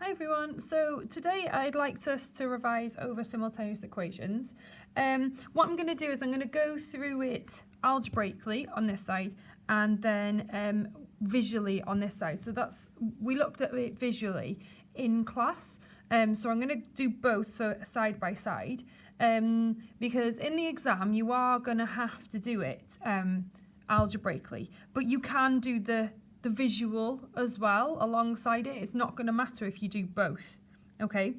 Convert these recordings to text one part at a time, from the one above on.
Hi everyone, so today I'd like us to revise over simultaneous equations. What I'm going to do is I'm going to go through it algebraically on this side and then visually on this side. So we looked at it visually in class, so I'm going to do both so side by side because in the exam you are going to have to do it algebraically, but you can do the visual as well alongside it. It's not going to matter if you do both. Okay,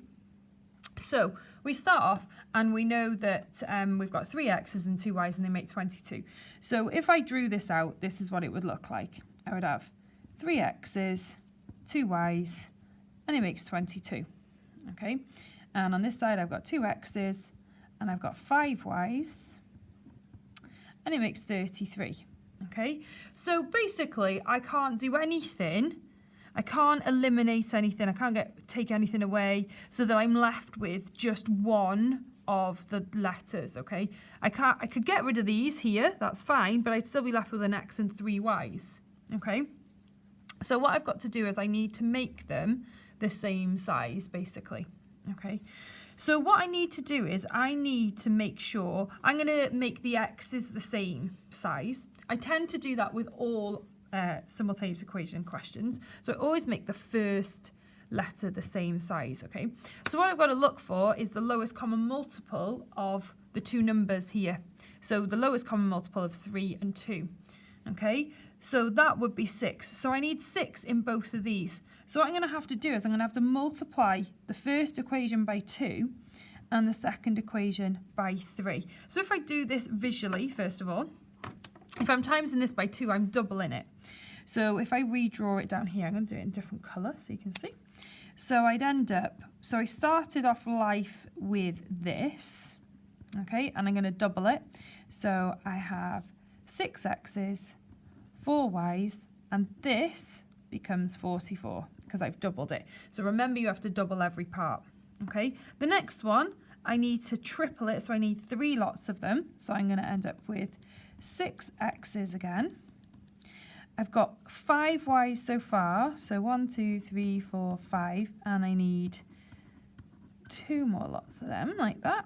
so we start off and we know that we've got 3x's and 2y's and they make 22. So if I drew this out, this is what it would look like. I would have 3x's, 2y's, and it makes 22. Okay, and on this side I've got 2x's and I've got 5y's and it makes 33. Okay, so basically I can't do anything, I can't eliminate anything, I can't take anything away so that I'm left with just one of the letters. Okay, I could get rid of these here, that's fine, but I'd still be left with an x and 3y's. Okay, so what I've got to do is I need to make them the same size basically. Okay, so what I need to do is I need to make sure I'm going to make the x's the same size. I tend to do that with all simultaneous equation questions. So I always make the first letter the same size, okay? So what I've got to look for is the lowest common multiple of the two numbers here. So the lowest common multiple of 3 and 2, okay? So that would be 6. So I need 6 in both of these. So what I'm going to have to do is I'm going to have to multiply the first equation by 2 and the second equation by 3. So if I do this visually, first of all, if I'm timesing this by 2, I'm doubling it. So if I redraw it down here, I'm going to do it in different colour so you can see. So I'd end up, so I started off life with this, okay, and I'm going to double it. So I have 6x's, 4y's, and this becomes 44 because I've doubled it. So remember, you have to double every part, okay? The next one, I need to triple it, so I need 3 lots of them. So I'm going to end up with 6x's again. I've got 5y's so far, so 1, 2, 3, 4, 5, and I need 2 more lots of them like that.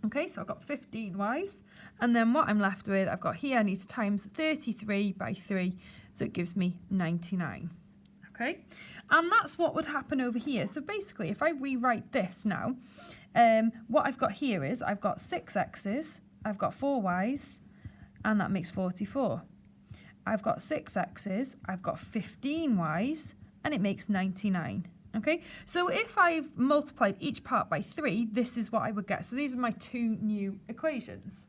Okay, so I've got 15y's, and then what I'm left with, I've got here, I need to times 33 by 3, so it gives me 99. Okay, and that's what would happen over here. So basically, if I rewrite this now, what I've got here is I've got 6x's, I've got 4y's, and that makes 44. I've got 6x's, I've got 15y's, and it makes 99. Okay, so if I've multiplied each part by 3, this is what I would get. So these are my 2 new equations.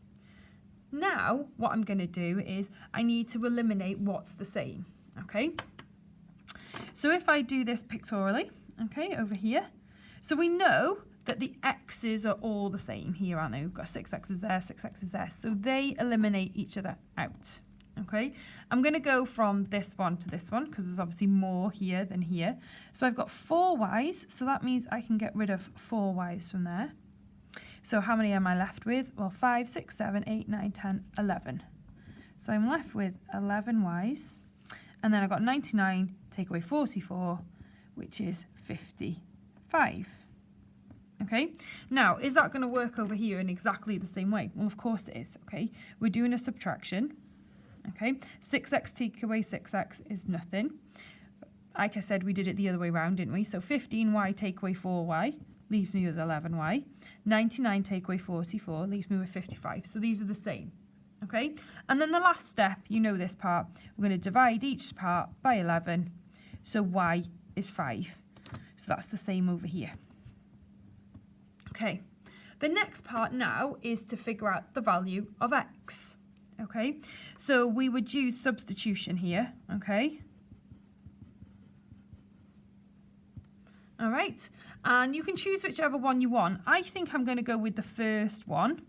Now, what I'm going to do is I need to eliminate what's the same. Okay, so if I do this pictorially, okay, over here, so we know that the x's are all the same here, aren't they? We've got 6x's there, 6x's there. So they eliminate each other out. Okay, I'm going to go from this one to this one because there's obviously more here than here. So I've got 4y's, so that means I can get rid of 4y's from there. So how many am I left with? Well, 5, 6, 7, 8, 9, 10, 11. So I'm left with 11y's. And then I've got 99, take away 44, which is 55. Okay, now is that going to work over here in exactly the same way? Well, of course it is. Okay, we're doing a subtraction. Okay, 6x take away 6x is nothing. Like I said, we did it the other way around, didn't we? So 15y take away 4y leaves me with 11y. 99 take away 44 leaves me with 55. So these are the same. Okay, and then the last step, you know this part, we're going to divide each part by 11. So y is 5. So that's the same over here. Okay, the next part now is to figure out the value of x. Okay, so we would use substitution here, okay? All right, and you can choose whichever one you want. I think I'm going to go with the first one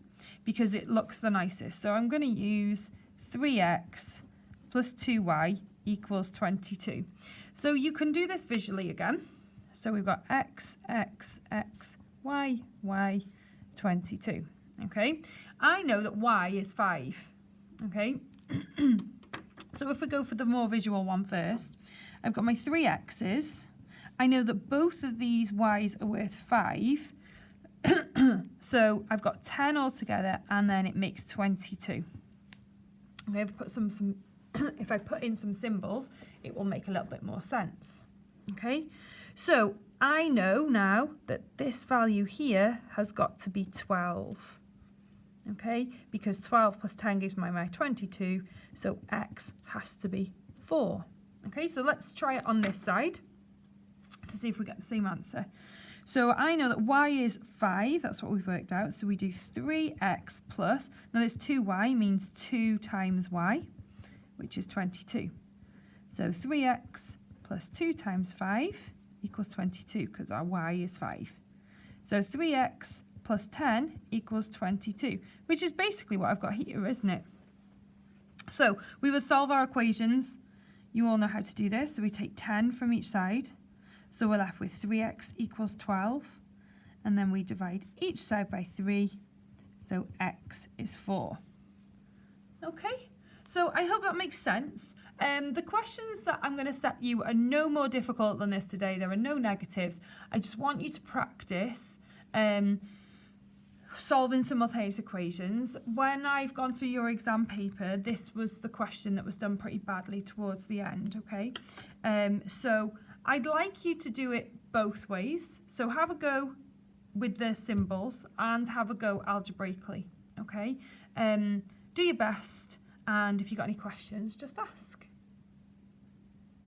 because it looks the nicest. So I'm going to use 3x plus 2y equals 22. So you can do this visually again. So we've got x, x, x, y, y, 22, okay? I know that y is 5. Okay, so if we go for the more visual one first, I've got my 3x's, I know that both of these y's are worth 5. So I've got 10 altogether, and then it makes 22. Okay, if I put in some symbols, it will make a little bit more sense. Okay, so I know now that this value here has got to be 12. Okay, because 12 plus 10 gives me my 22, so x has to be 4. Okay, so let's try it on this side to see if we get the same answer. So I know that y is 5, that's what we've worked out, so we do 3x plus, now this 2y means 2 times y, which is 22. So 3x plus 2 times 5 equals 22, because our y is 5. So 3x plus 10 equals 22, which is basically what I've got here, isn't it? So we would solve our equations. You all know how to do this, so we take 10 from each side. So we're left with 3x equals 12, and then we divide each side by 3, so x is 4. Okay, so I hope that makes sense. The questions that I'm going to set you are no more difficult than this today. There are no negatives. I just want you to practice solving simultaneous equations. When I've gone through your exam paper, this was the question that was done pretty badly towards the end, okay? So I'd like you to do it both ways. So have a go with the symbols and have a go algebraically, okay? Do your best, and if you've got any questions, just ask.